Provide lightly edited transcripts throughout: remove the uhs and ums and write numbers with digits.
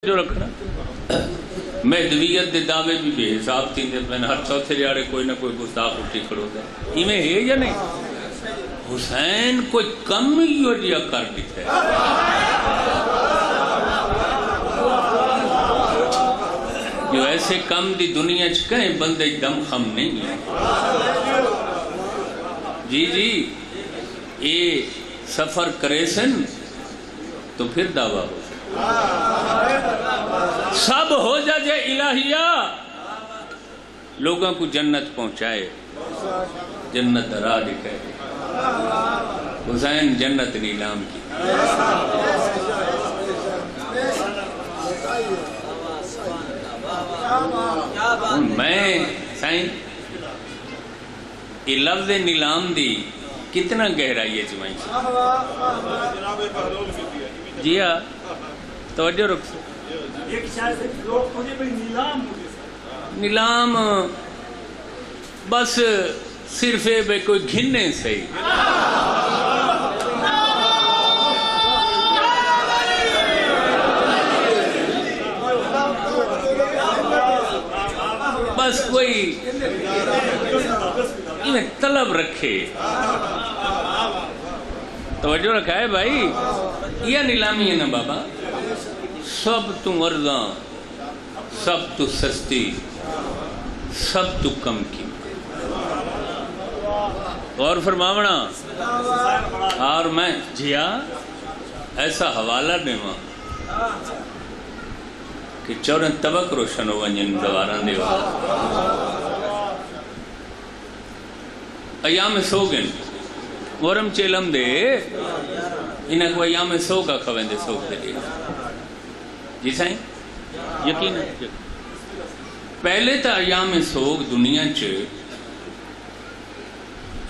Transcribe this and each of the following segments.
جو رکھنا مہدویت دے دعوے بھی بے حساب تھیندے پئے ہر چوتھے جاڑے کوئی نہ کوئی گستاخ اٹھی کھڑوتا ہے ایویں ہے یا نہیں؟ حسین کوئی کم ہی ہو جیا کر دیتا ہے جو ایسے کم دی دنیا چ کہیں بندے دم خم نہیں ہے۔ جی جی یہ سفر کرے سن تو پھر دعویٰ ہو سب ہو جائے الہیہ لوگوں کو جنت پہنچائے جنت راہ دکھائے حسین جنت نیلام کی میں سائن یہ لفظ نیلام دی کتنا گہرائی ہے چمائی جی ہاں توجہ رکھ سو نیلام بس صرف بے کوئی گھننے سے بس کوئی طلب رکھے توجہ رکھا ہے بھائی یہ نیلامی ہے نا بابا سب تو ارزاں سب تو سستی سب تو کم کی اور فرماونا اور میں جیا ایسا حوالہ دیواں کہ چورن طبق روشن ہو ونجن دواران دیوا ایام سوگن ورم چیلم دے انہیں کو ایام سو کا خوین دے سوگ دے دے جی سائیں یقین پہلے تا ایام سوگ دنیا چ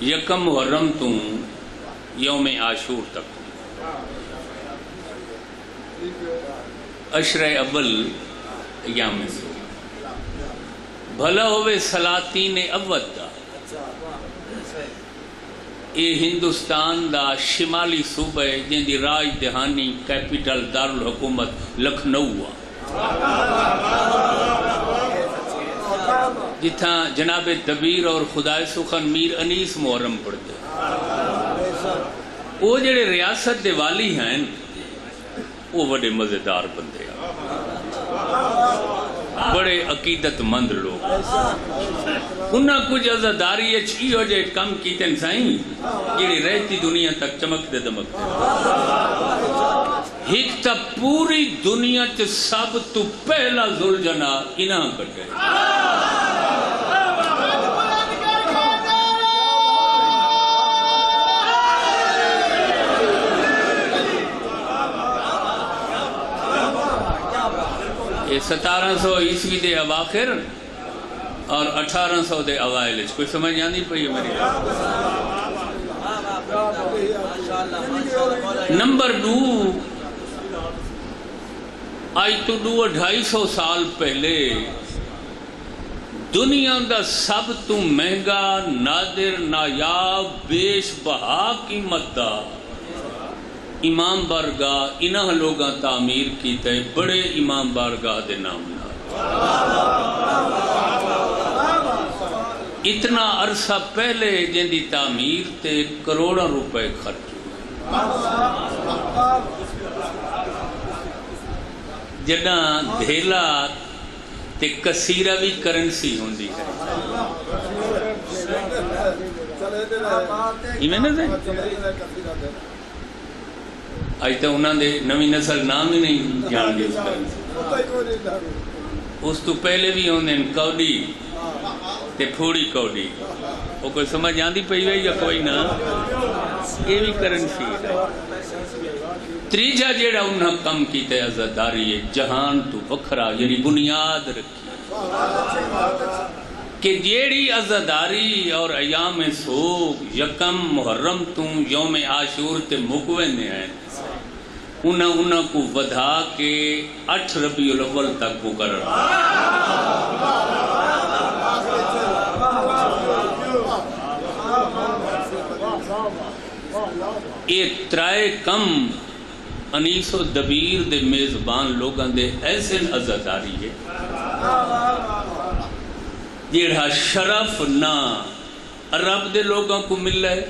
یکم محرم تو یوم عاشور تک عشرہ اول ایام سوگ بھلا ہوئے سلاطین اول دا یہ ہندوستان دا شمالی صوبہ جن دی راج دہانی کیپیٹل دارالحکومت لکھنؤ جتھاں جناب دبیر اور خدائے سخن میر انیس محرم پڑھتے وہ جڑے ریاست دے والی ہیں وہ بڑے مزیدار بندے بڑے عقیدت مند لوگ انہاں کچھ عزاداری اچھی ہو جائے کم کیتن سائیں جڑی رہتی دنیا تک چمک دے دمک دے ایک تا پوری دنیا چ سب تو پہلا ذوالجنا انہاں کٹے یہ 1700 عیسوی دے اواخر اور 1800 دے اوائل کوئی سمجھ جاندی پئی ہے میری نمبر 2 آج تو 250 سال پہلے دنیا دا سب تو مہنگا نادر نایاب بیش بہا قیمت دا امام بارگاہ انہاں لوگاں تعمیر کیتے بڑے امام بارگاہ دے نام اتنا عرصہ پہلے جن دی تعمیر تے کروڑوں روپے خرچ جنہاں دھیلا تے کثیرہ بھی کرنسی ہوندی ہے ایمیں نہ دیں آج تو انہوں نے نوی نسل نام ہی نہیں جان دے اس کرنسی اس تو پہلے بھی ہوندے کوڈی تے پھوڑی کوڈی وہ کوئی سمجھ جاندی پئی ہوئی یا کوئی نہ یہ بھی کرنسی ہے تریجا جیڑا انہاں کم کیتے عزاداری ہے جہان تو وکھرا یعنی بنیاد رکھی کہ جیڑی عزاداری اور ایام سوگ یکم محرم تو یوم عاشور تے مکوینے ہیں انہاں کو ودھا کے 8 ربیع الاول تک مقرر یہ ترائے کم انیس و دبیر دے میزبان لوگاں دے ایسے عزاداری ہے جیڑا شرف نہ عرب دے لوگوں کو مل رہا ہے،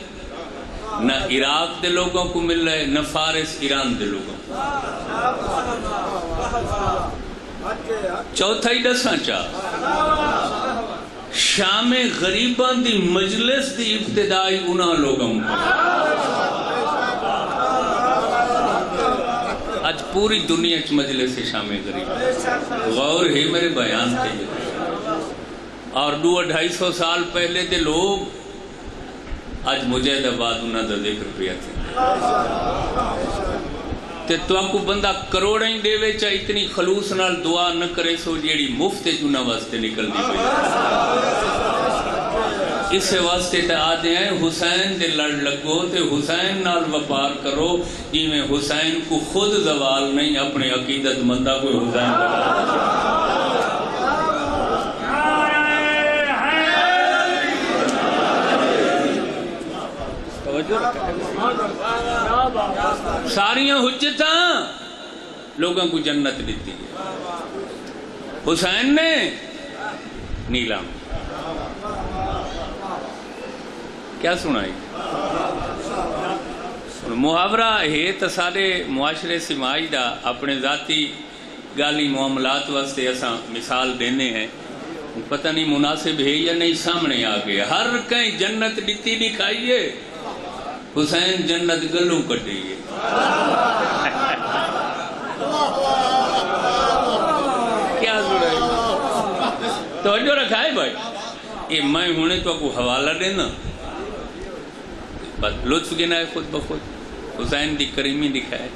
نہ عراق دے لوگوں کو مل رہا ہے، نہ فارس ایران دے لوگوں کو۔ چوتھا ہی دساں چاہ شام غریبان دی مجلس دی ابتدائی انہاں لوگوں کو۔ آج پوری دنیا چ مجلس شام غریب غور ہے میرے بیان کے، اور 200-250 سال پہلے دے لوگ آج مجاہد آباد انہاں دا ذکر پیا تھے تے تو آپ کو بندہ کروڑیں دے وے چاہ اتنی خلوص نال دعا نہ کرے سو جیڑی مفت جنہ واسطے نکل دی پئی۔ اس واسطے تے آدھے ہیں حسین دے لڑ لگو تے حسین نال وپار کرو، جی میں حسین کو خود زوال نہیں اپنے عقیدت مندہ کوئی حسین ساریاں حجتاں لوگوں کو جنت دیتی ہے، حسین نے نیلام کیا سنائی؟ محاورہ ہے تو سارے معاشرے سمائی دا اپنے ذاتی گالی معاملات واسطے اساں مثال دینے ہیں، پتہ نہیں مناسب ہے یا نہیں، سامنے آ گیا۔ ہر کہیں جنت دیتی نہیں کھائیے، حسین جنت گلوں کٹیے۔ کیا سنائی؟ توجہ رکھا ہے بھائی، یہ میں ہونے تو کو حوالہ دینا بس لطف گنا ہے خود بخود۔ حسین دی کریمی دکھائے،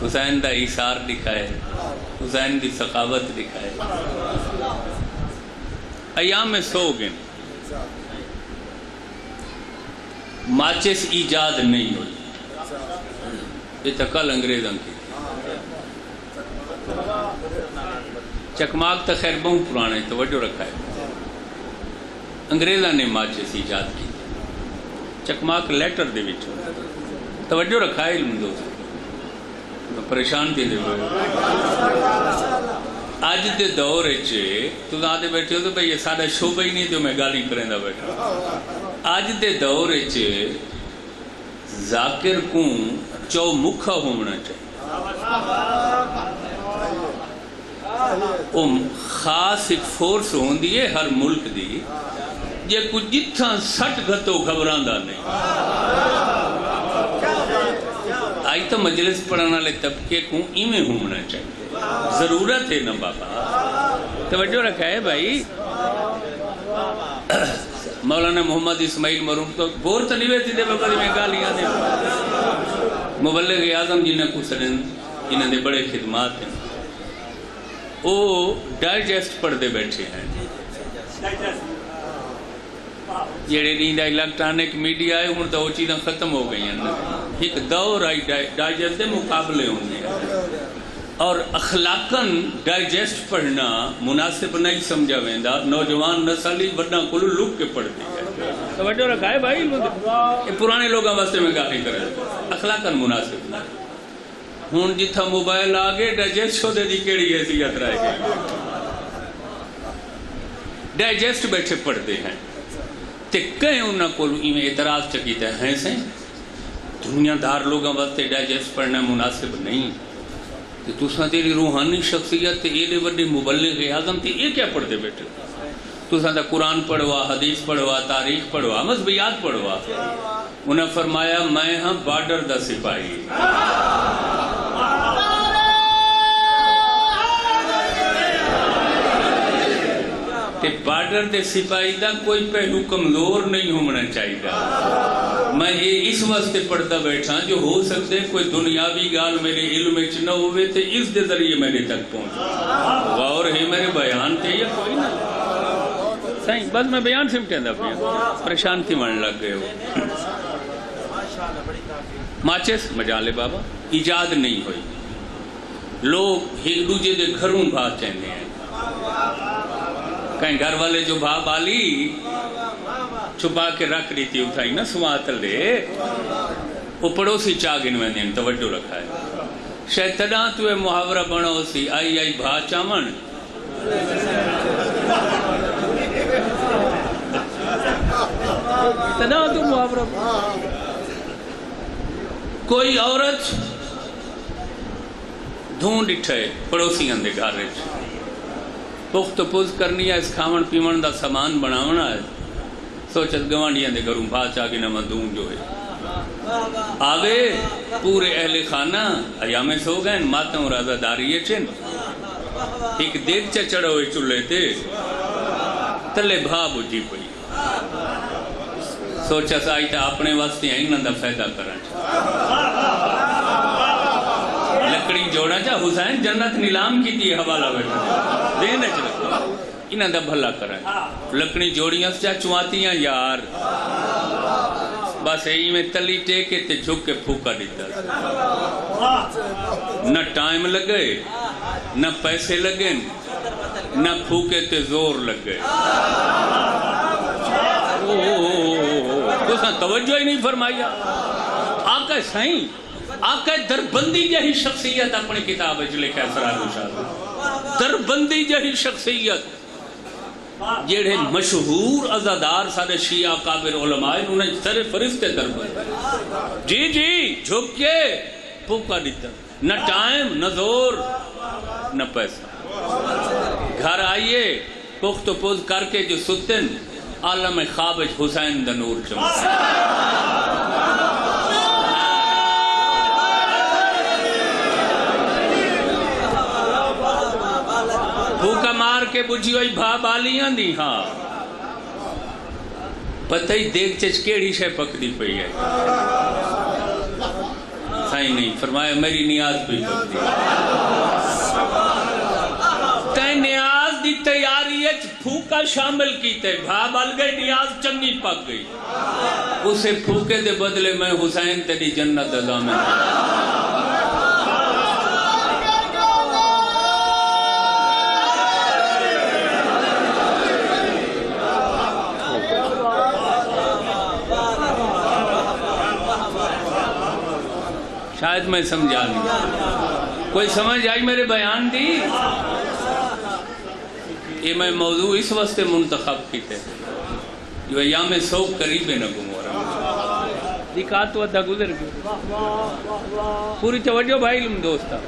حسین دا ایثار دکھائے، حسین دی ثقافت دکھائے۔ ایام میں سو گن ماچس ایجاد نہیں ہوئی، یہ تو کل انگریزوں کی چکماک تو خیر بہت پرانے توجہ رکھا ہے، انگریزوں نے ماچس ایجاد کی، چکماک لیٹر دے وچ توجہ رکھا ہے، علم دوست پریشان تھی دے آج دے دور تو آدھے بیٹھے ہو تو بھئی یہ سادہ شعبہ ہی نہیں تو میں گالی کریں دا بیٹھا۔ آج دے دور ذاکر کو چو مکھا ہونا چاہیے، خاص ایک فورس ہوندی ہے ہر ملک دی جے کچھ جتھاں سٹ گھتو گھبراندہ نہیں۔ آئی تو مجلس پڑھانا لے طبقے کو ایمیں ہونا چاہیے، ضرورت ہے نا بابا، توجہ رکھا ہے بھائی۔ مولانا محمد اسماعیل مرحوم تو بور تو نہیں ویسی دے بابا میں گالیاں دے، مبلغ اعظم جنہیں کو سرن انہیں دے بڑے خدمات ہیں، وہ ڈائجسٹ پڑھ دے بیٹھے ہیں، جیڑے نیند الیکٹرانک میڈیا ہے ہوں تو وہ چیزیں ختم ہو گئی ہیں، ایک دور آئی ڈائجسٹ دے مقابلے ہونے اور اخلاقاً ڈائجسٹ پڑھنا مناسب نہیں سمجھا ویندہ، نوجوان نسلی بڑھنا کلو لوگ کے پڑھتی ہے، توجہ رکھا ہے بھائی، یہ پرانے لوگوں واسطے میں گالی کرے اخلاقاً مناسب نہیں۔ ہوں جتھا موبائل آگے ڈائجسٹ ہو دے دی کیڑی حیثیت رہے گی، ڈائجسٹ بیٹھے پڑھتے ہیں تے کہیں انہاں کو ایمیں اعتراض چکیتا ہے سے دنیا دار لوگوں واسطے ڈائجسٹ پڑھنا مناسب نہیں، کہ تُساں تیری روحانی شخصیت تے ایلے وڈے مبلغ اعظم تے یہ کیا پڑھتے بیٹھے؟ تُساں تا قرآن پڑھوا، حدیث پڑھوا، تاریخ پڑھوا، مذہبیات پڑھوا۔ انہاں فرمایا میں ہاں بارڈر دا سپاہی، تے بارڈر دے سپاہی دا کوئی پہلو کمزور نہیں ہونا چاہیے۔ میں یہ اس واسطے پڑھتا بیٹھا جو ہو سکتے کوئی دنیاوی گال میرے علم میں نہ ہوئے تے اس دے ذریعے میرے تک پہنچ، غور ہے میرے بیان تے یا کوئی نہ صحیح، بس میں بیان سمٹیں دا پیا پریشان تھی من لگ گئے ہو۔ ماچس مجالے بابا ایجاد نہیں ہوئی، لوگ ایک دوجے دے گھروں بھا چہنے ہیں، کہیں گھر والے جو بھا بالی چھپا کے رکھ رہی تھی اٹھائی نا سوات لے، وہ پڑوسی چاہ گن میں نے توجہ رکھا ہے۔ شاید تڈاں تو یہ محاورہ بنو سی آئی آئی بھا چامن تڈاں تو محاورہ کوئی عورت دھون ڈٹھے پڑوسیاں دے گھر وچ پخت پوز کرنی ہے اس کھاون پیون دا سامان بناونا ہے سوچت گوانڈیاں دے گھروں بھا چا کے نہ دھون جو ہے آگے پورے اہل خانہ ایام سو گئے ماتم رازہ داری چن ایک دیکھ چڑھا ہوئے چلے تھے تلے بھا بجھی پئی سوچا سائی تا اپنے واسطے آئی نہ دا فائدہ کرنا لکڑی جوڑا چا حسین جنت نیلام کی تھی حوالہ بیٹھا دینا چلے انہاں دا بھلا کرنا لکڑی جوڑیاں چا چواتیاں یار بس یہی میں تلی ٹیکے تے جھک کے پھوکا دیتا نہ ٹائم لگے نہ پیسے لگے نہ پھوکے تے زور لگے تو سن توجہ ہی نہیں فرمایا آقا سائیں آقا دربندی جہی شخصیت اپنی کتاب اچھ لکھا ہے سراج شاہ دربندی جہی شخصیت جیڑے مشہور عزادار سارے شیعہ قابر علماء انہوں نے سارے فرشتے دربند جی جھک کے پھوکا دیتا نہ ٹائم نہ زور نہ پیسہ گھر آئیے پخت و پوز کر کے جو ستن عالم خواب حسین دا نور چمکا بھوکا مار کے بجھی ہوئی بھا بالیاں دی ہاں پتہ ہی دیکھ چچ کیڑی شے پکڑی پئی ہے سائیں نہیں فرمایا میری نیاز بھی پکڑی تین نیاز دی تیاری ہے پھوکا شامل کیتے بھا بال گئی نیاز چنگی پک گئی اسے پھوکے دے بدلے میں حسین تیری جنت دا میں شاید میں سمجھا نہیں کوئی سمجھ آئی میرے بیان دی یہ میں موضوع اس واسطے منتخب کیتے جو ایام سوک قریب نہ گم ہو رہا دکھا تو ادھا گزر گیا پوری توجہ بھائی علم دوستا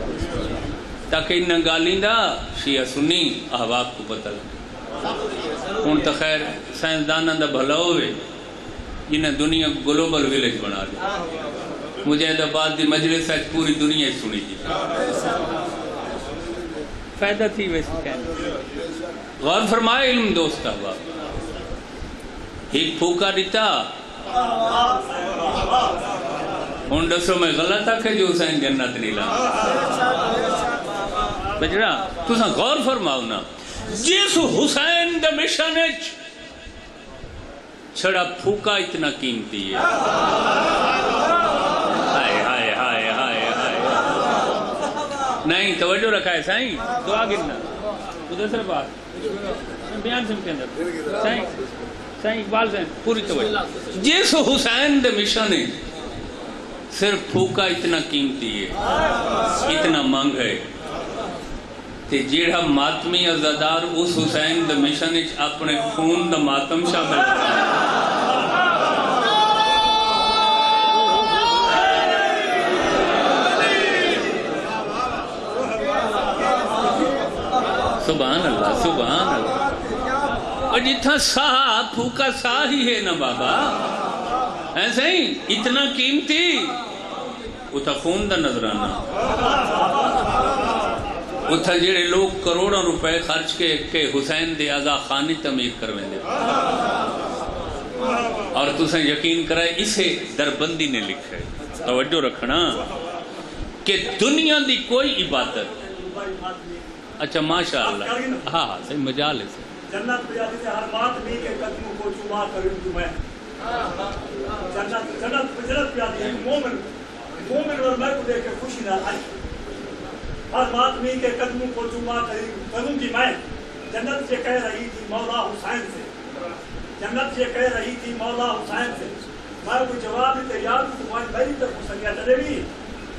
تاکہ انہاں گالیں دا شیعہ سنی احباب کو پتہ لگے ان تا خیر سائنسدانہ دا بھلا ہوئے جنہیں دنیا گلوبل ویلیج بنا دیا مجاہدآباد دی مجلس ہے پوری دنیا سنی جی فائدہ تھی ویسی کہنے غور فرمائے علم دوست احباب ایک پھوکا دیتا ان دسوں میں غلط ہے جو حسین جنت نیلا بجرا تو ساں غور فرماؤ نا جس حسین دا مشنج چھڑا پھوکا اتنا قیمتی ہے نہیں توجہ رکھا ہے سائیں دعا گرنا ادھر سر بات بیان سن کے اندر سائیں اقبال سائیں پوری توجہ جس حسین دے مشن ہے صرف پھوکا اتنا قیمتی ہے اتنا مانگ ہے تے جیڑا ماتمی عزادار اس حسین دے مشن اپنے خون دا ماتم شامل کرنا سبحان اللہ سبحان اللہ اور جتنا ساہ پھوکا ساہ ہی ہے نا بابا ایسے ہی اتنا قیمتی اتھا خون دا نظرانہ اتھا جیڑے لوگ کروڑوں روپے خرچ کے حسین دے آزا خانی تعمیر کرویں دے اور تُسیں یقین کرائے اسے دربندی نے لکھا ہے توجہ رکھنا کہ دنیا دی کوئی عبادت اچھا ماشاءاللہ ہاں صحیح مجال ہے جنت پیادی سے ہر بات نہیں کہ قدموں کو چما کروں تمہیں جنت پیادی ہے مومن اور میں کو دیکھ کے خوشی نہ آئی ہر بات نہیں کہ قدموں کو چما کروں کی میں جنت سے کہہ رہی تھی مولا حسین سے جنت سے کہہ رہی تھی مولا حسین سے میں کو جواب تیار تمہاری بھائی تک سنگیا چلے بھی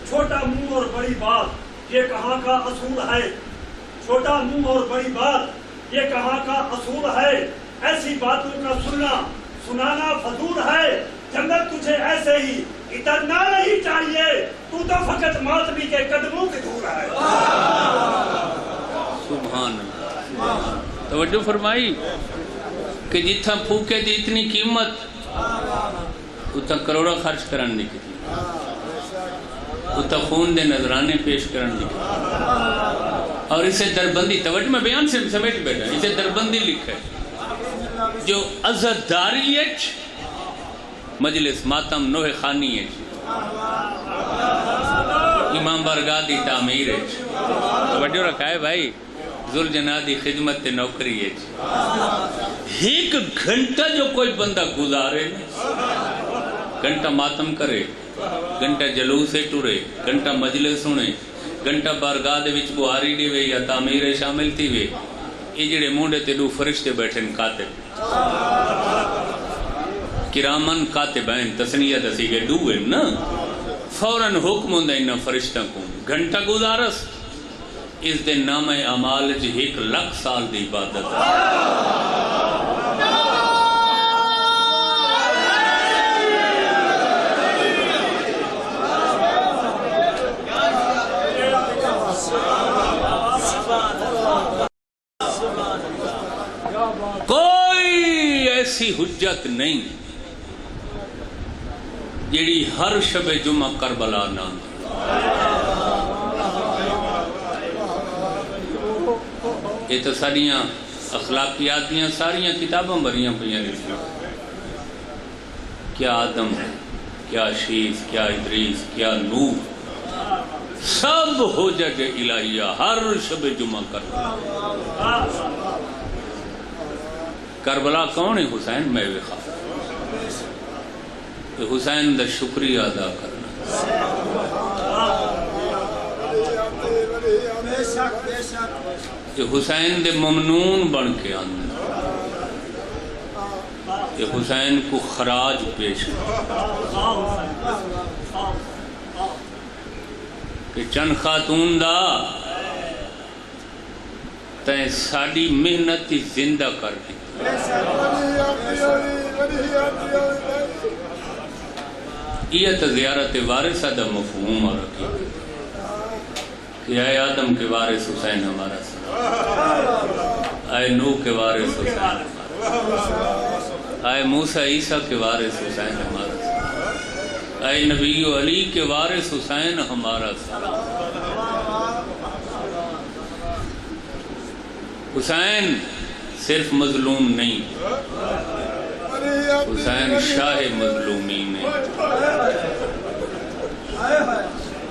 چھوٹا منہ اور بڑی بات یہ کہاں کا اصول ہے، چھوٹا منہ اور بڑی بات یہ کہاں کا اصول ہے، ایسی باتوں کا سنانا فضول ہے، جنت تجھے ایسے ہی اترنا نہیں چاہیے، تو فقط ماتمی کے قدموں کے دور ہے۔ سبحان اللہ، توجہ فرمائی کہ جتھا پھوکے دی اتنی قیمت اتھا کروڑا خرچ کرن دی کتنی، اتھا خون دے نظرانے پیش کرن دی کتنی، اور اسے دربندی، توجہ میں بیان سے سمیٹ بیٹھا، اسے دربندی لکھا ہے جو عزتداری اچ مجلس ماتم نوح خانی اچ امام بارگاہ دی تعمیر اچ، توجہ رکھا ہے بھائی، ذوالجناح دی خدمت تے نوکری اچ ایک گھنٹہ جو کوئی بندہ گزارے، گھنٹہ ماتم کرے، گھنٹہ جلوس ٹرے، گھنٹہ مجلس سنے، گھنٹہ بارگاہ دے وچ بہاری دے وے یا تعمیر شامل تھی وے، یہ جڑے مونڈے تے دو فرشتے بیٹھے کاتب کرامن کاتبین، تسنیہ دسی گئے دو ہیں نا، فوراً حکم ہوندہ انہا فرشتہ کو گھنٹہ گزارس، اس دن نام اعمال جی 1,00,000 سال دی عبادت ہے۔ کوئی ایسی حجت نہیں جیڑی ہر شب جمعہ کربلا نہ، یہ تو ساریاں اخلاقیات دیاں ساریاں کتاباں بھریاں پہیاں لکھیاں، کیا آدم، کیا شیس، کیا ادریس، کیا نوح، سب حجج الہیہ ہر شب جمعہ کربلا۔ کربلا کون ہے؟ حسین میوے خواہ، حسین دا شکریہ ادا کرنا، کہ حسین دے ممنون بن کے آنا، کہ حسین کو خراج پیش کرنا، کہ چند خاتون دا تین ساڑی محنت زندہ کر دی، یہ تو زیارت وارثہ دا مفہوم اور رکھی کہ اے آدم کے وارث حسین ہمارا ساتھ، اے نوح کے وارث حسین ہمارا ساتھ، اے موسیٰ عیسیٰ کے وارث حسین ہمارا ساتھ، اے نبی و علی کے وارث حسین ہمارا ساتھ۔ حسین صرف مظلوم نہیں، حسین شاہ مظلومین ہے،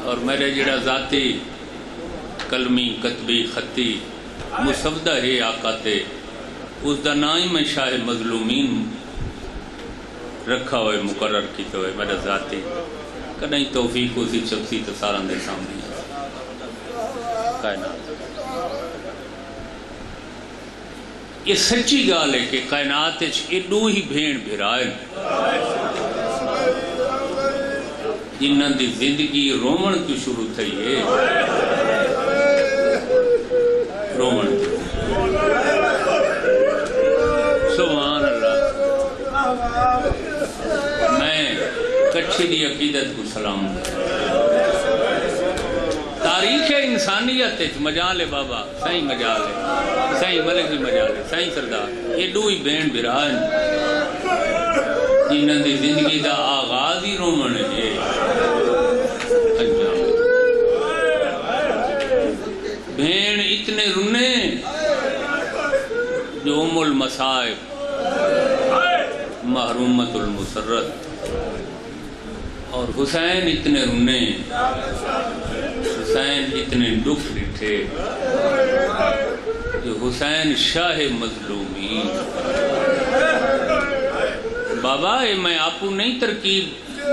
اور میرے جڑا ذاتی کلمی کتبی خطی مسودہ ہے آقا تے، اس دا نام میں شاہ مظلومین رکھا ہوئے مقرر کیتے ہوئے میرا ذاتی، کہیں توفیق اسی شخصی تصاران دے سامنے کائنات۔ یہ سچی گال ہے کہ کائنات ایڈو ہی بھین بھرائن جنہاں دی زندگی رومن کی شروع تھی ہے، رومن سبحان اللہ۔ میں کچھی دی عقیدت کو سلام تاریخ انسانیت مجال ہے بابا، سائیں مجال ہے، سائیں ملک بھی مجال ہے، سائیں سردار، یہ دو ہی بین بران جنہاں دی زندگی دا آغاز ہی رومن ہے، بین اتنے رنے جو ام المصائب، محرومت المسرت، اور حسین اتنے رنے، حسین اتنے دکھ ڈٹھے، جو حسین شاہ مظلومین۔ بابا میں آپ کو نہیں ترکیب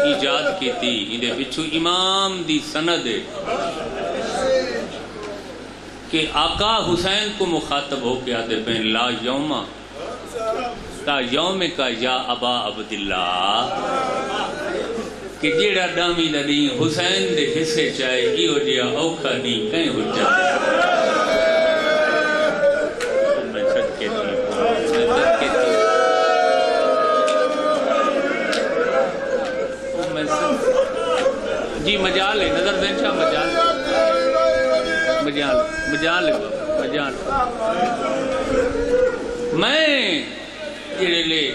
ایجاد کی تھی، اندے پچھو امام دی سند ہے کہ آقا حسین کو مخاطب ہو کے آتے پہن لا یوم تا یوم کا یا ابا عبداللہ، کہ جیڑا ڈامی دا دیں حسین دے حصے چاہے ایو جیا اوکھا دیں کہیں ہو جائے میں صدقے تھی جی مجال ہے نظر دین شاہ مجال میں جڑے لے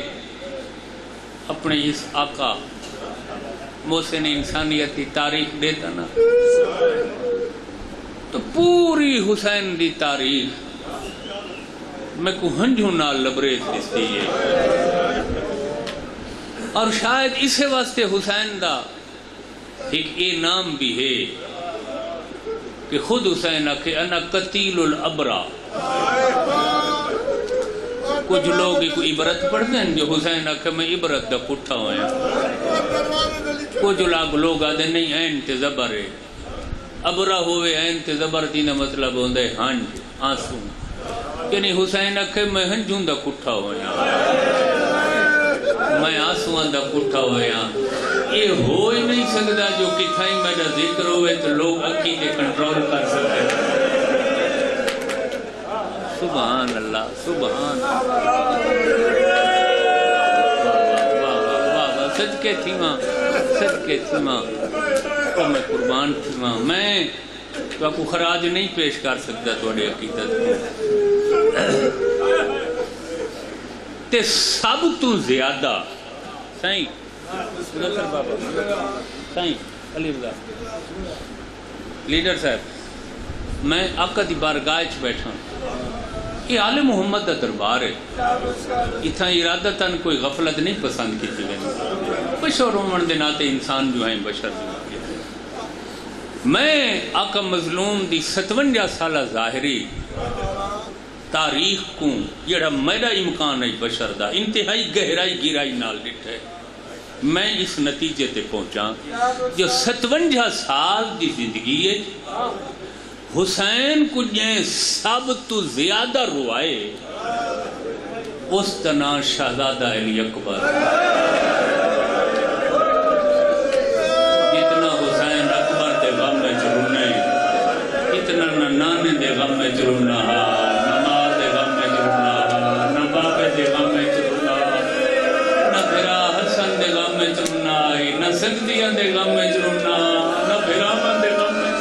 اپنے اس آقا محسن انسانیت کی تاریخ دیتا نا تو پوری حسین دی تاریخ میں کو ہنجھوں نال لبریز دستی ہے اور شاید اسے واسطے حسین دا ایک اے نام بھی ہے کہ خود حسین کہ انا قتیل الابرا. کچھ لوگ ایک عبرت پڑھتے ہیں جو حسین کہ میں عبرت دا کٹھا ہویا. کچھ لوگ آدھے نہیں این تے زبر ہے ابرا ہوئے این تے زبر تینا مطلب ہوندے ہنج آنسو یعنی حسین کہ میں ہنجوں دا کٹھا ہویا میں آنسوان دا کٹھا ہویا. یہ ہو ہی نہیں سکتا جو کتھائی میرا ذکر ہوئے تو لوگ اکی تے کنٹرول کر سکتے. سبحان اللہ سبحان صدقے تھی ماں تو میں قربان تھی ماں. میں تو آپ کو خراج نہیں پیش کر سکتا توڑی عقیدت کو تے سب تو زیادہ سائیں لیڈر صاحب میں آقا دی بارگاہ چ بیٹھا یہ آل محمد دا دربار ہے اتھا ارادتاً کوئی غفلت نہیں پسند کی تھی بشر رومن دے ناتے انسان جو ہیں بشر جو ہیں. میں آقا مظلوم دی 57 سالہ ظاہری تاریخ کو جڑا میرا امکان ہے بشر دا انتہائی گہرائی گیرائی نال ڈٹھے میں اس نتیجے تے پہنچا جو 57 سال دی زندگی ہے حسین کو جائیں سب تو زیادہ روائے اس تنا شہزادہ علی اکبر. جتنا حسین اکبر دے غم میں چرونے اتنا نہ نانے دے غم میں چرونا نہ ماں دے غم میں چرونا نہ باپے دے غم میں چرونا نہ پھرا حسن دے غم میں چرونا نہ سکدیاں دے غم میں چرونا نہ پھرا من دے غم میں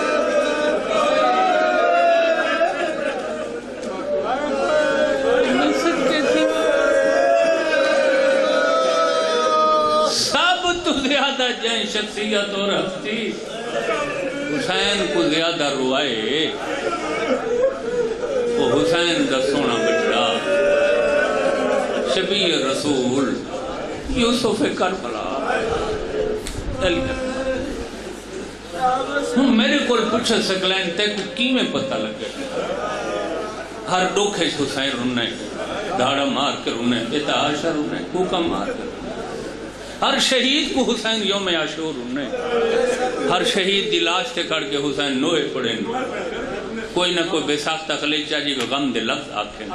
زیادہ جائیں شخصیت اور ہستی حسین کو زیادہ روائے وہ حسین دا سونا بچڑا شبیہ رسول یوسف کربلا میرے کو پوچھا سکلین تے کو کی میں پتہ لگے ہر ڈوکھے حسین رونے دھاڑا مار کے رونے بیتا آشا رونے کوکا مار کے ہر شہید کو حسین یوم عاشور انہیں ہر شہید دی لاش تے کڑ کے حسین نوئے پڑیں کوئی نہ کوئی بے ساختہ خلیچہ جی کو غم دے لفظ آکھیں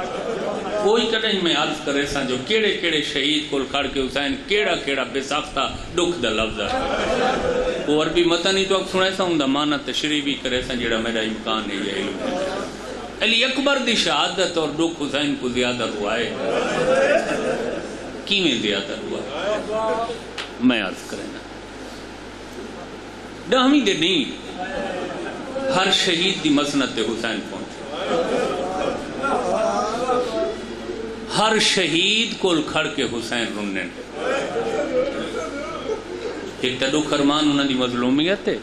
کوئی کڑیں میں عرض کرے ساں جو کیڑے کیڑے شہید کو کڑ کے حسین کیڑا کیڑا بے ساختہ دکھ دا لفظ آکھیں وہ عربی متنی تو اک سنے ساں ہوں دا معنی تشریح بھی کرے ساں جڑا میرا امکان ہے یہ علم ہے. علی اکبر دی شہادت اور دکھ حسین کو زیادہ روائے کی میں زیادہ ہوا میں عرض کرنا دہمی دے نہیں ہر شہید دی مسند تے حسین پہنچے ہر شہید کو کھڑ کے حسین رننے ایک تدو خرمان انہوں دی مظلومیت ہے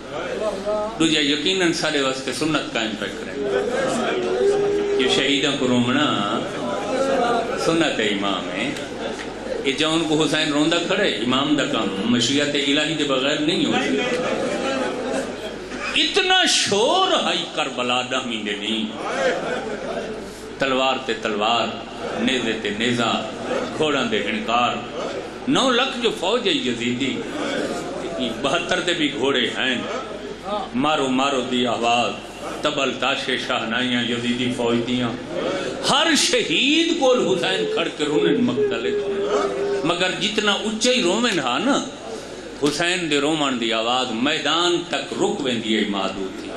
دوجہ یقیناً سارے واسطے سنت قائم پہ کریں یہ شہیدوں کو رومنا سنت امام ہے کہ جان کو حسین روندہ کھڑے امام دا کام مشیت الہی دے بغیر نہیں ہو سکتا. اتنا شور ہائی کربلا دہمی دے نہیں تلوار تے تلوار نیزے تے نیزہ گھوڑاں دے ہنکار 9 لاکھ جو فوج ہے یزیدی 72 دے بھی گھوڑے ہیں مارو مارو دی آواز تبل تاشے شاہنائیاں یزیدی فوج دیاں ہر شہید کو حسین کھڑ کے رونے مختلف مگر جتنا اچھائی رومن ہاں نا حسین دے رومن دی آواز میدان تک رک ویندی ہے محدود تھی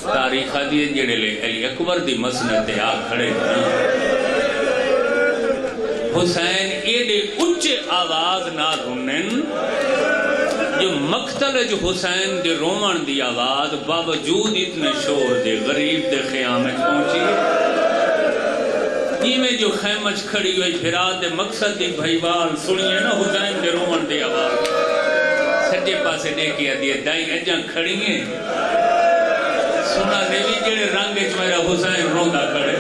تاریخ دی جڑے لے علی اکبر دی مسند تے آ کھڑے نا حسین ایڈے اچھے آواز نہ رنن جو مقتل جو حسین دے رومن دی آواز باوجود اتنے شور دے غریب دے خیامت پہنچی میں جو خیمچ کھڑی ہوئی پھرا دے مقصد دی بھائیوال سنیے نا حسین دے رومن دی آواز سجے پاسے دیکھیا دیئے دائیں اجاں کھڑی ہیں سنا نیوی جڑے رنگ اچ میرا حسین روندہ کھڑے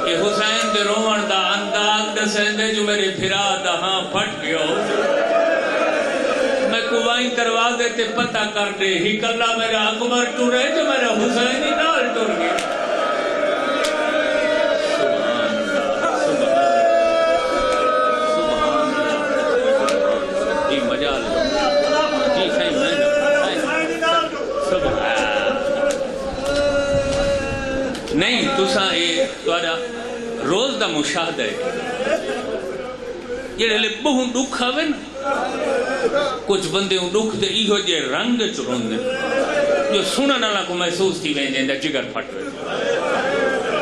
یہ حسین دے رومن دا انداز دسیں دے جو میرے پھرا دا ہاں پھٹ گیا ہو میں کوائیں دروازے تے پتہ کر دے ہی کلا میرا اکبر ٹورے جو میرا حسین ہی نال ٹور گیا نہیں تساں اے تہاڈا روز دا مشاہدہ ہے جڑے لے بہوں دکھ آوے نا کچھ بندے دکھ دے ایہو جے رنگ چ روندے جو سنن والا کو محسوس تھی ویندے جگر پھٹ وے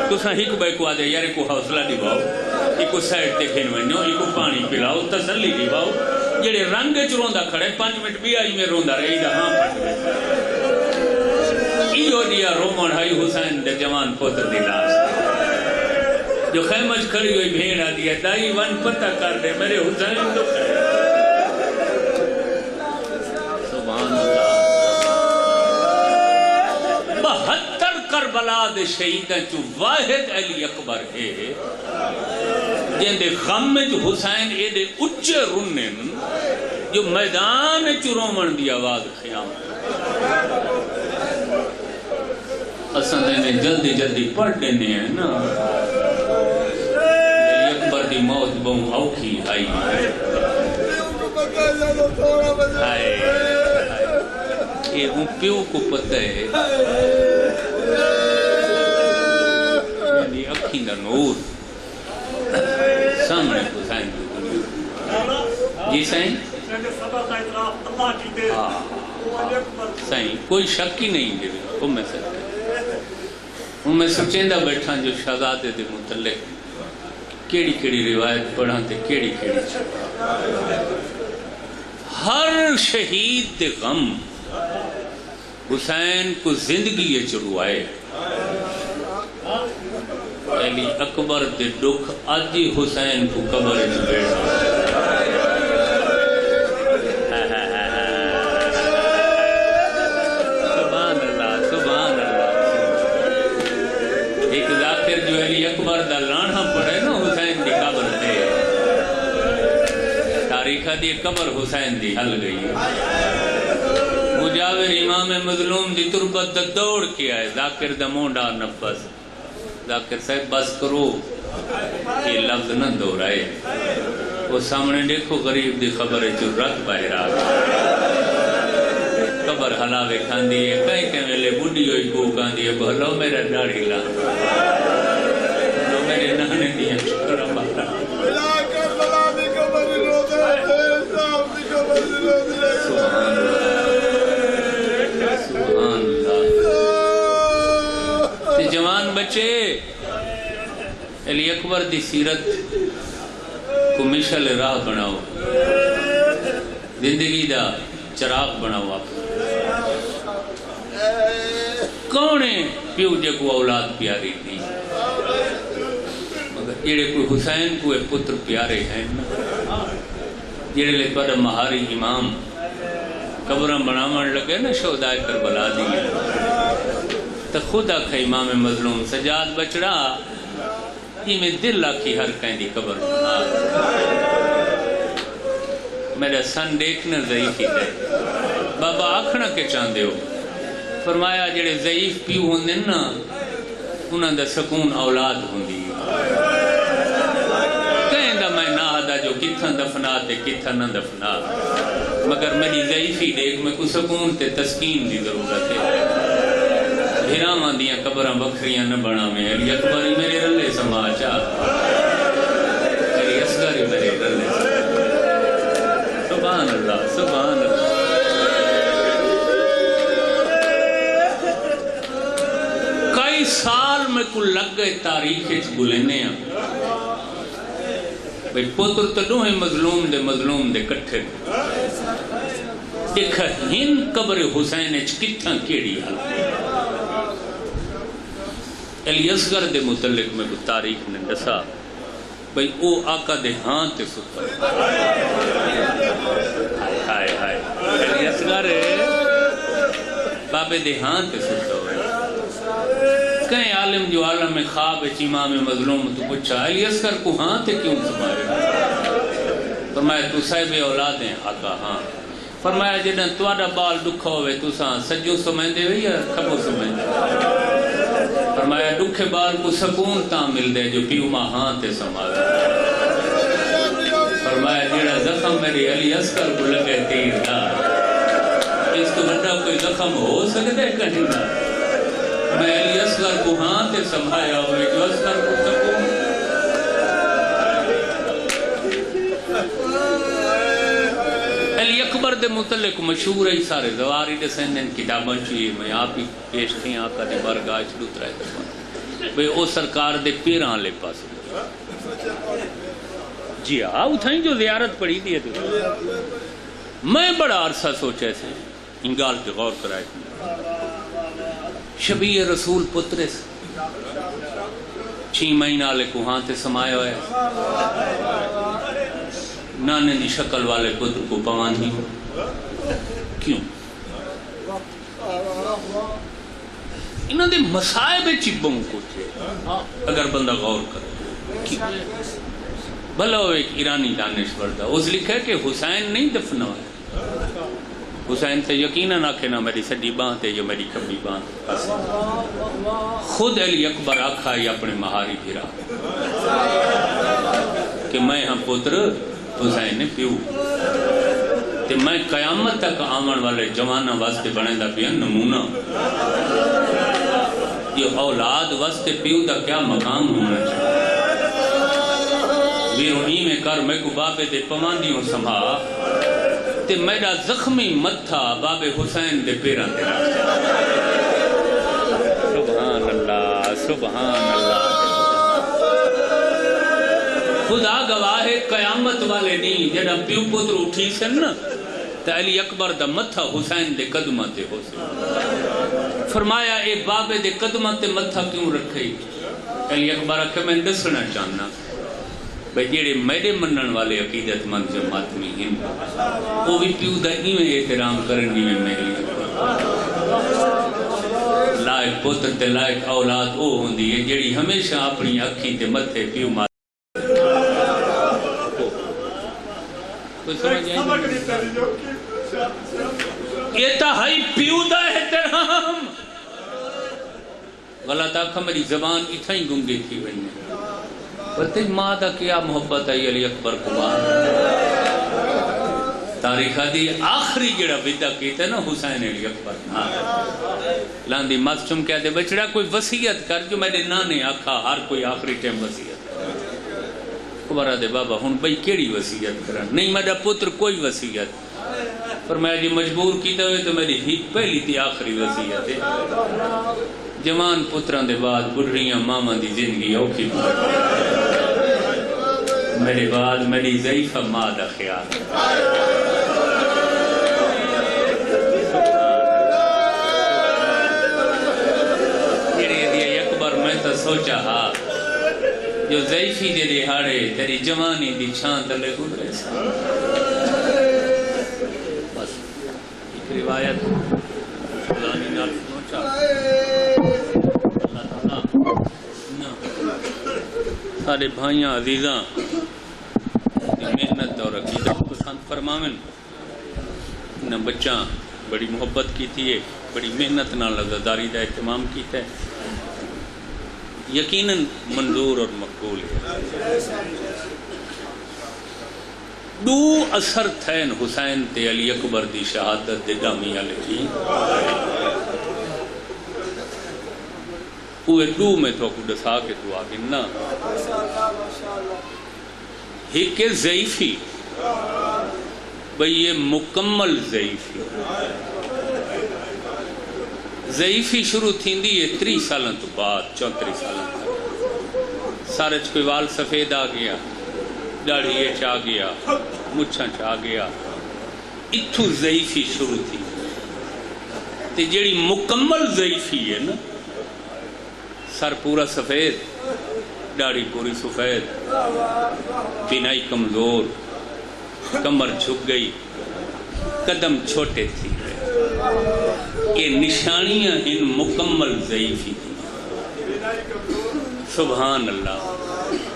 تساں ہک بے کو آدے یار کو حوصلہ دیواؤ ایکو سائڈ تے کھن ونجو ایکو پانی پلاؤ تسلی دیواؤ جڑے رنگ چ روندا کھڑے 5 منٹ بھی آئی میں روندا رہی دا ہاں پھٹ وے ایو دیا رومن ہائی حسین دے جوان پوتر دی لاش جو خیمج کھڑی ہوئی بھیڑا دیا دائی ون پتہ کر دے میرے حسین تو کھڑے سبحان اللہ 72 کربلا دے شہیدہ چو واحد علی اکبر ہے جن دے غم میں جو حسین اے دے اچھے رنن جو میدان چو رومن دی آواز خیام اساں نے جلدی جلدی پڑھ دینے ہیں نا علی اکبر دی موت بہوں اوکھی آئی ہائے یہ ہوں پیو کو پتہ ہے یعنی اکھی دا نور سامنے حسین کی دنیا جی سائیں سائیں کوئی شک ہی نہیں دے وہ میں سکتا ہوں میں سچیندہ بیٹھا جو شہزادے دے متعلق کیڑی کیڑی روایت پڑھا تے کیڑی کیڑی ہر شہید دے غم حسین کو زندگی یہ چڑھوائے علی اکبر دے دکھ آجی حسین کو قبر بیٹھ اکبر دا لانہ پڑے نا حسین دی قبر دے تاریخہ دی قبر حسین دی حل گئی مجاور امام مظلوم دی تربت دا دوڑ کیا ہے ذاکر دا مونڈا نفس ذاکر صاحب بس کرو یہ لفظ نہ دورائے وہ سامنے دیکھو غریب دی خبر جو رکھ باہر آگا قبر حلاوے کھان دیئے کہیں کہ میں لے بڑی ہوئی کو کھان دیئے بھلو میرا ڈاڑی لا میرے نانے دیا شکر ہمارا سبحان اللہ جوان بچے علی اکبر دی سیرت کو مشعل راہ بناؤ زندگی دا چراغ بناؤ آپ کونے پیو جے کو اولاد پیاری تھی جڑے کوئی حسین کو پتر پیارے ہیں جڑے لے بڑا مہاری امام قبرہ بناون لگے نا شہدائے کربلا دیئے تو خدا کا امام مظلوم سجاد بچڑا یہ میں دل آکھی ہر کہیں دی قبر بنا میرا سن دیکھنا ضعیف ہی ہے بابا آکھنا کے چاندے ہو فرمایا جڑے ضعیف پیو ہوندے نا انہاں دا سکون اولاد ہوندی میں نہ آدھا جو کتھا دفنا تے کتھا نہ دفنا مگر میری ضعیفی دیکھ میں کو سکون تے تسکین دی ضرورت ہے بھیراں دیاں قبراں بکھریاں نہ بنا میں علی اکبر میرے رلے سماچا میری اصغر میرے رلے سبحان سبحان اللہ سبحان اللہ. کئی سال میں کو لگ گئے تاریخ گلنے بھئی پتر تو دوہے مظلوم دے کٹھے ایک ہن قبر حسین کتھاں کیڑی حال علی اصغر دے متعلق میں کو تاریخ نے دسا بھئی او آقا دے ہاں تے ستا ہائے ہائے علی اصغر بابے دے ہاں تے ستا ہوئے کہیں عالم جو عالم خواب امام مظلوم تو پوچھا علی اصغر کو ہاں تے کیوں سمائے فرمایا تو صاحب اولاد ہیں آقا ہاں فرمایا جنہیں توڑا بال دکھا ہوئے تو سجو سمجھے ہوئے یا کھبو سمجھے فرمایا دکھے بال کو سکون تاں مل دے جو پیو ماں ہاں تے سمجھے فرمایا جیڑا زخم میری علی اصغر کو لگے تیر دار اس تو بڑا کوئی زخم ہو سکتا ہے کہیں نہ میں علی اصغر کو ہاں تے سمجھایا ہوئے جو اصغر کو سکون علی اکبر دے متعلق مشہور ہے سارے زواری دے سندن کتاباں چوئے میں آپ ہی پیش تھیں آقا دی برگاہ چلوت رہے دفعہ بھئی او سرکار دے پیران لے پاس جی ہاں اتھائیں جو زیارت پڑی دیئے تو میں بڑا عرصہ سوچے سے انگال پہ غور کرائے شبیہ رسول پترے سے 6 مہینہ لے کو ہاں تے سمایا ہوئے نانے دی شکل والے پتر کو پوان ہی کیوں انہوں نے مسائب چبوں کو تھے اگر بندہ غور کرے بھلا وہ ایک ایرانی دانشور تھا اس لکھا کہ حسین نہیں دفنا ہے حسین سے یقیناً آکھے نہ میری سڈی باں تے جو میری کبھی باں خود علی اکبر آکھا ہی اپنے مہاری پھرا کہ میں ہم پتر حسین نے پیو تے میں قیامت تک آمن والے جوانہ واسطے بنے دا پیا نمونہ یہ اولاد واسطے پیو دا کیا مقام ہونا چاہیے ویرونی میں کر میں کو بابے دے پماندیوں سمھا تے میرا زخمی متھا بابے حسین دے پیران دے سبحان اللہ سبحان اللہ خدا گواہ قیامت والے نہیں جڑا پیو پتر اٹھی سن نا تے علی اکبر دا متھا حسین دے قدمہ تے ہو سن فرمایا اے بابے دے قدمہ تے متھا کیوں رکھے علی اکبر آکھے میں دسنا چاہنا بھئی جیڑے میرے منن والے عقیدت مند جماعت میں ہیں وہ بھی پیو دا ایویں احترام کرن جی میں میری لائق پتر تے لائق اولاد او ہوندی ہے جیڑی ہمیشہ اپنی اکھی تے متھے پیو مار کوئی سمجھ یہ تا ہائی پیو دا احترام غلط آکھا میری زبان اتھا ہی گنگے تھی بنی پتہ ماں دا کیا محبت ہے علی اکبر کو ماں تاریخ دی آخری جڑا ودا کیتا ہے نا حسین علی اکبر لاندی ماسٹم کہتے بچڑا کوئی وصیت کر جو میرے نانے آکھا ہر کوئی آخری ٹائم وصیت کبرا دے بابا ہن بھئی کیڑی وصیت کرن نہیں میرا پتر کوئی وصیت پر میں جی مجبور کیتا ہوئے تو میری ہی پہلی تھی آخری وصیت ہے جوان پتران دے بعد بڑھڑیاں ماما دی زندگی اوکھی میرے بعد میری ضعیفہ ماں دا خیال جیڑی دی اکبر میں تو سوچا ہاں جو ضعیفی دے دہاڑے تیری جوانی دی چھان تلے گزرے سا بس ایک روایت خدانی نال سنوچا اللہ تعالیٰ سارے بھائیاں عزیزاں محنت اور عقیدت پسند فرماون نہ بچہ بڑی محبت کی تھی بڑی محنت نہ لذداری دا اہتمام کیتا ہے یقیناً منظور اور مقبول ہے دو اثر تھین حسین تے علی اکبر دی شہادت دے گامی علی تھی اوہ دو میں تو کو دسا کے تو آگننا ایک ضعیفی بھئی یہ مکمل ضعیفی شروع تھیندی ہے 30 سالوں تو بعد 34 سالوں تک سارے کوئی وال سفید آ گیا داڑھی آ گیا مچھاں آ گیا اتھو ضعیفی شروع تھی تے جیڑی مکمل ضعیفی ہے نا سر پورا سفید داڑھی پوری سفید بینائی کمزور کمر جھک گئی قدم چھوٹے تھی یہ نشانیاں ان مکمل ضعیفی سبحان اللہ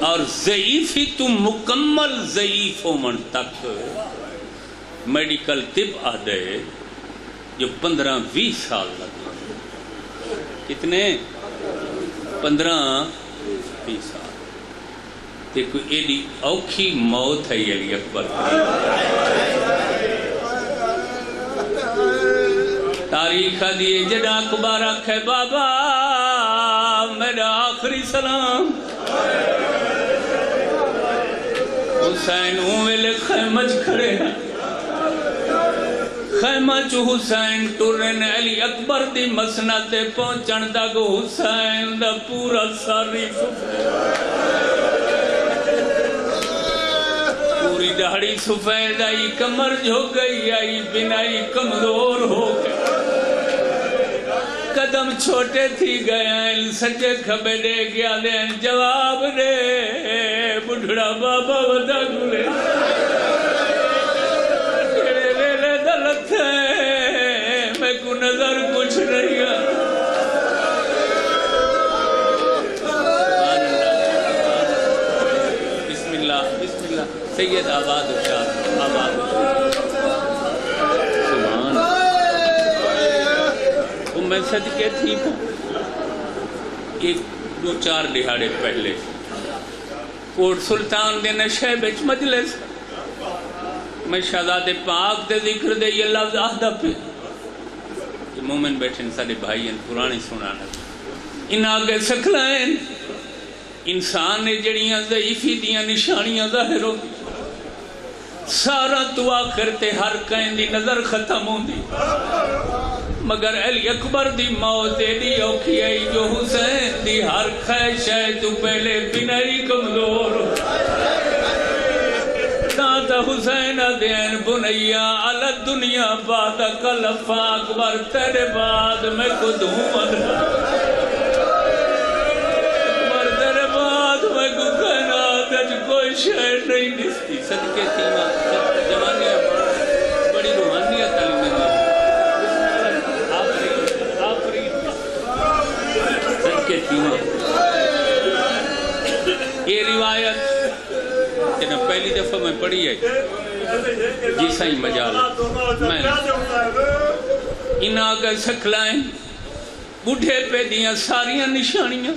اور ضعیفی تو مکمل ضعیف ہومن تک میڈیکل طب آدھے جو 15-20 سال لگے کتنے 15-20 سال دیکھو ایڈی اوکھی موت ہے علی اکبر تاریخ دیئے جڑا اکبر آکھے بابا میرا آخری سلام حسین اویلے خیمج کھڑے ہیں خیمہ چو حسین ٹورن علی اکبر دی مسند تے پہنچن تک حسین دا پورا ساری پوری دہڑی سفید آئی کمر جھک گئی آئی بنائی کمزور ہو گئی قدم چھوٹے تھی گئے سجے کھبے دے گیا دیں جواب دے بڑھڑا بابا ودا گلے کیڑے ویلے دلت ہے میں کو نظر کچھ نہیں ہے بسم اللہ بسم اللہ سید آباد شاہ آباد سبحان میں صدقے تھی ایک 2-4 دہاڑے پہلے کوٹ سلطان دے نشے بچ مجلس میں شہزاد پاک دے ذکر دے یہ لفظ آدھا پہ کہ مومن بیٹھن سارے بھائین پرانے سنانا ان آگے سکھلائیں انسان نے جڑیاں ضعیفی دیاں نشانیاں ظاہر ہو سارا تو آخر تے ہر کہیں دی نظر ختم ہو دی مگر علی اکبر دی موت دی اوکھی آئی جو حسین دی ہر خیش ہے تو پہلے بنائی کمزور داتا حسین دین بنیا علی دنیا بعد کلفا اکبر تیرے بعد میں کو دھوم اکبر تیرے بعد میں کو کائنات اج کوئی شہر نہیں نستی صدقے تیمہ جوانیاں بڑی روحانیت تعلیم ہے یہ روایت پہلی دفعہ میں پڑھی ہے جی سائیں مجال میں ان آگے سکھلائیں بڑھے پہ دیاں ساریاں نشانیاں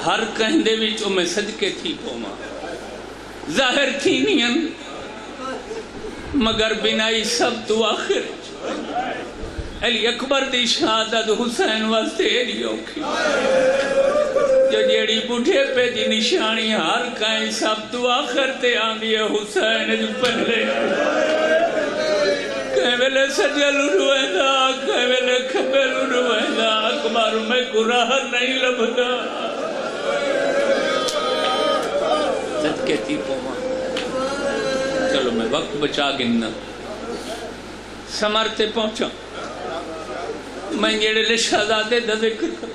ہر کہندے وچوں میں صدقے تھی پوما ظاہر تھی نہیں مگر بنائی سب تو آخر علی اکبر دی شہادت حسین واسطے ایڈی اوکھی جو جیڑی بڑھے پہ دی نشانی ہر کہیں سب تو آخر تے آندی ہے حسین جو پہلے کہیں ویلے سجل رویدہ کہیں ویلے کھبل رویدہ اکبر میں کو راہ نہیں لبدا صدقے تھی پوما چلو میں وقت بچا گننا سمرتے پہنچا میں جڑے لے شہزادے دا ذکر کر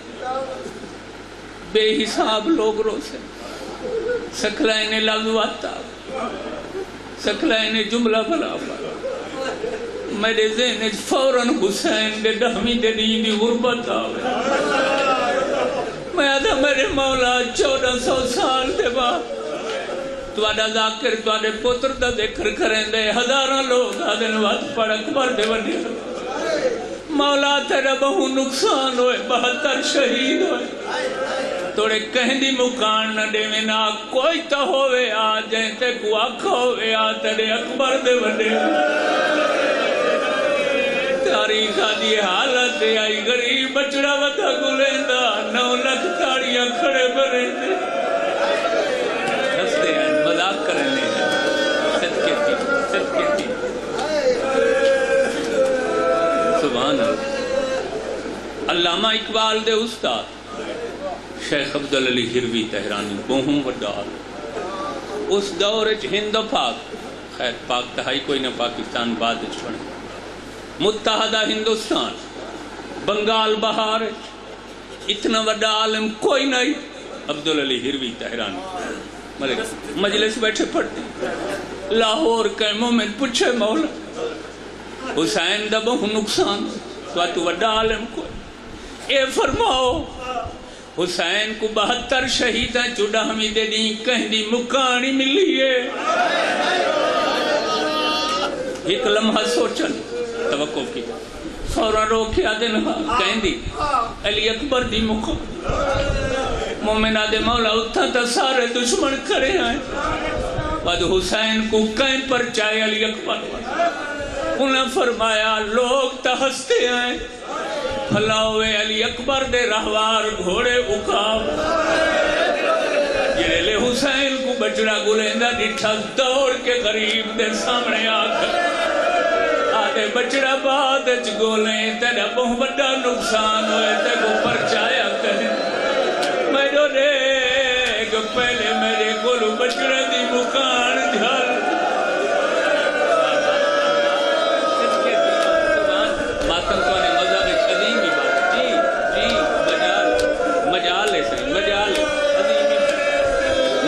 بے حساب لوگ رو سے سکھلائنے لفظ واتا سکھلائنے جملہ بلا میرے ذہن فوراً حسین دے دہمی دے دی غربت آوے میں آدھا میرے مولا 1400 سال دے بعد تو آدھا ذاکر تو آدھے پتر دا ذکر کریں دے ہزاراں لوگ آدھے وقت پڑھ اکبر دے ونی مولا تیرا بہو نقصان ہوئے 72 شہید ہوئے توڑے کہیں دی مکان نہ دے میں نا کوئی تا ہوئے آ جائیں تے کو آکھا ہوئے آ تیرے اکبر دے ونی تاریخ آدھی حالت دے آئی غریب بچڑا وطا گلیندا 9 لکھ تاڑیاں کھڑے برے دے ہستے ہیں مذاق کرنے صدقے تھی علامہ اقبال دے استاد شیخ عبدال علی ہروی تہرانی بہوں وڈال اس دور ہند و پاک خیر پاک تہائی کوئی نہ پاکستان بعد چھوڑے متحدہ ہندوستان بنگال بہار اتنا وڈا عالم کوئی نہیں عبدال علی ہروی تہرانی مجلس بیٹھے پڑھتے لاہور کے مومن پوچھے مولا حسین دا بہو نقصان تو وڈا عالم کوئی اے فرماؤ حسین کو 72 شہیدہ چوڑا حمیدے دی کہیں دی مکانی ملی ہے ایک لمحہ سوچن توقع کی فوراں روکیا دینا کہیں دی علی اکبر دی مکانی مومن آدھے مولا اتھا تا سارے دشمن کرے آئے بعد حسین کو کہیں پر چاہے علی اکبر انہیں فرمایا لوگ تا ہستے آئے پھلاوے علی اکبر دے رہوار گھوڑے اکاب یہ لے حسین کو بچڑا گلندہ ڈٹھا دوڑ کے غریب دے سامنے آکر آدھے بچڑا بعد اچ گولیں تیرا بہت بڑا نقصان ہوئے تے کو پرچایا کریں میرے ریگ پہلے میرے گولو بچڑا دی مکان جھل ماتم تو آنے مذہب عظیم کی بات جی مجال عظیم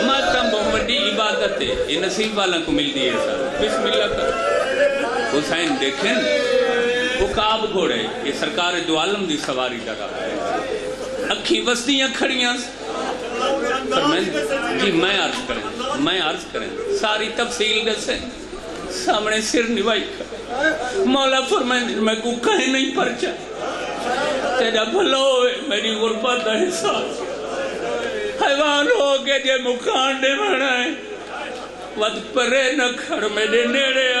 ماتم بہت بڑی عبادت ہے یہ نصیب والا کو مل دی ہے سر بسم اللہ کر حسین دیکھیں اکاب گھوڑے یہ سرکار دو عالم دی سواری جگہ اکھی وسطیاں کھڑیاں جی میں عرض کریں ساری تفصیل دسیں سامنے سر نوائی کر مولا فرمائیں میں کو کہیں نہیں پرچا تیرا بھلوئے میری غربت احساس حیوان ہو کے جے مکان دے بڑھائیں ود پرے نہ کھڑ میرے نیڑے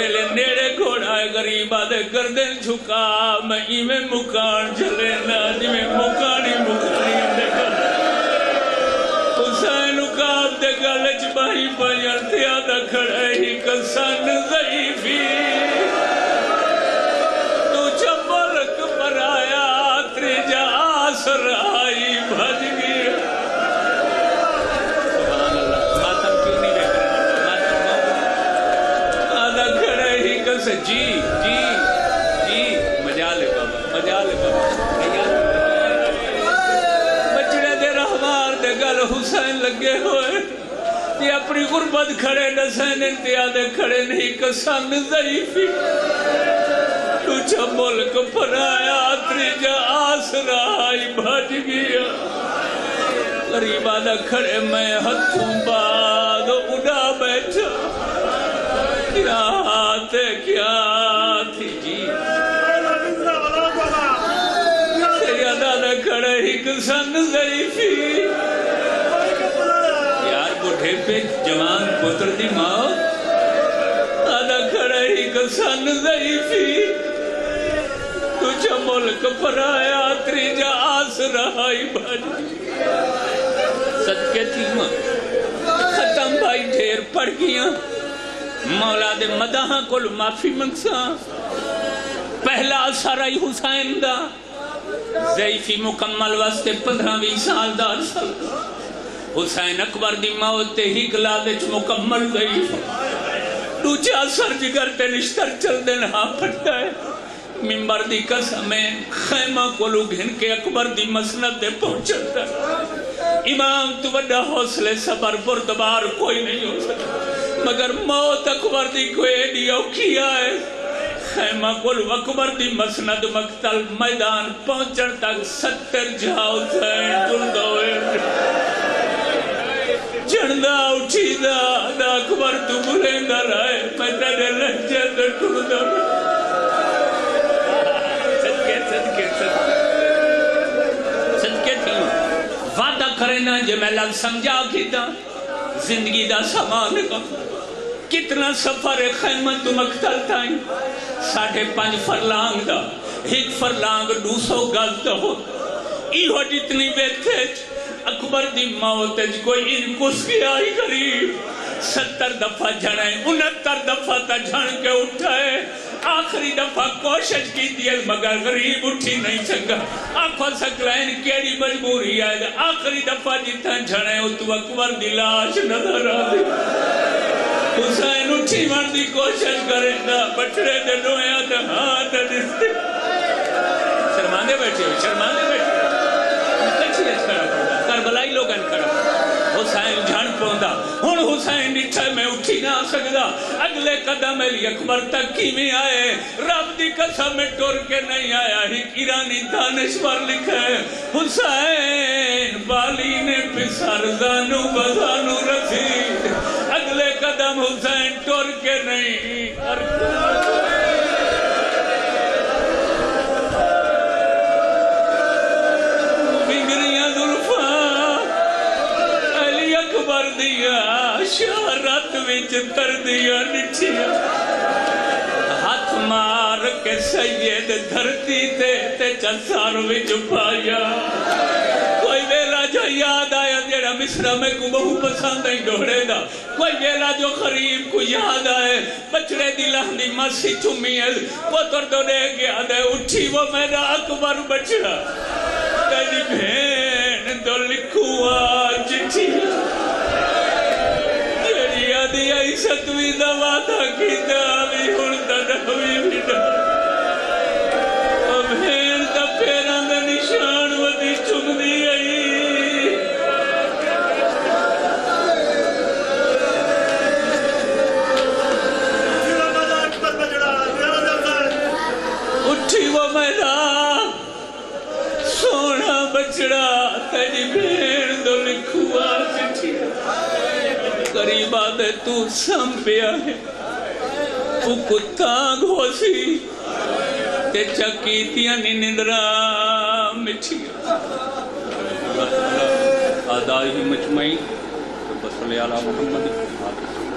لے نیڑے گھوڑا ہے غریب آدھے گردن جھکا میں ایمیں مکان چلے نا جی میں مکانی اندے کر حسین اکاب دے گلچ باہی پہنیاں تیادہ کھڑے ہی کسان ضعیفی تو چملک پر آیا تریجا آسر آئی بھج گیا سبحان اللہ ماتم کیوں نہیں دیکھ رہے آدھا کھڑے ہی کسے جی مجالے بابا بچڑے دے رہوار دے گل حسین لگے ہوئے یہ اپنی غربت کھڑے نسین انتیادے کھڑے نہیں کسان ضعیفی تجھا ملک پر آیا تریجا آسرا آئی بھج گیا غریب آدھا کھڑے میں ہتھوں بعد اڑا بیٹھا کیا تھی جی تیرا دادا کھڑے ہی کسان ضعیفی یار بڑھے پہ جوان پتر دی موت دادا کھڑے ہی کسان ضعیفی تجھا ملک پر آیا تریجا آس رہائی بھج صدقے تھی ماں ختم بھائی ڈھیر پڑ گیا مولا دے مداہاں کل معافی منگسا پہلا سرائی حسین دا ضعیفی مکمل واسطے 15-20 سال دا عرصہ حسین اکبر دی موت ہی گلادچ مکمل ضعیف دوچہ اثر جگر تے نشتر چل دن ہاں پھٹا ہے ممبر دی قسمیں خیمہ کلو گھن کے اکبر دی مسند دے پہنچتا امام تو بڑا حوصلے صبر بردبار کوئی نہیں ہو سکتا مگر موت اکبر دی کوئی ایڈی اوکھی آئے خیمہ کلو اکبر دی مسند مقتل میدان پہنچن تک 70 جاؤ تھائیں دلدہ ہوئے جھنڈا اٹھی دا اکبر تو بلندہ رہے میں تیرے لہجے در ٹھردہ صدقے تھی وعدہ کرنا جو میں لگ سمجھا کی دا زندگی دا سامان کا کتنا سفر خیمت مقتل تھائیں 5.5 فرلانگ دا 1 فرلانگ 200 گز دا ہو ایہو جتنی بیٹھے اکبر دی موت کوئی ان کس کی آئی قریب 70 دفعہ جھڑیں 69 دفعہ تا جھڑ کے اٹھائے آخری دفعہ کوشش کی دیل مگر غریب اٹھی نہیں سکا آنکھوں سکلائن کیڑی مجبوری آئے آخری دفعہ جتنا جھڑے اتو اکبر دی لاش نظر آدھی حسین اٹھی مردی کوشش کرے گا بچڑے دے ڈویا دے ہاتھ دستے شرماندے بیٹھے ہوئے شرماندے بیٹھے ہوئے کچھ یہ کھڑا پڑا کربلائی لوگن کھڑا حسین جھڑ پوندا ہن حسین ڈٹھا میں اٹھی نہ سکدا اگلے قدم علی اکبر تک کی میں آئے رب دی قسم میں ٹر کے نہیں آیا ہی ایرانی دانشور لکھا ہے حسین بالی نے پسر زانو بزانو رسید اگلے قدم حسین ٹر کے نہیں بگریاں ظلفاں علی اکبر دیا شہرت وچ تر دیا نٹھیا ہاتھ مار کے سید دھرتی تے چسار وچ پایا کوئی ویلا جو یاد آیا جیڑا مصرہ میں کو بہو پسند ہے ڈوڑے دا کوئی ویلا جو خریب کو یاد آئے بچڑے دی لہنی مسی چمی ہے پتر دو دے گیا دے اٹھی وہ میرا اکبر بچڑا تیری بھین دو لکھوا چٹھی جیڑی آدھی آئی ستوی دوا تھا کی داوی ہڑتا داوی بھیڑا بھین دا پیران دا نشان ودی چم دی آئی اٹھی وہ میرا سونا بچڑا تیری بھین دو لکھوا چٹھی قریب آدھے تو سم پیا ہے وہ کتاں گھوسی تے چکیتیاں نندرہ مٹھیا آدھائی مجمعی بسلی علی محمد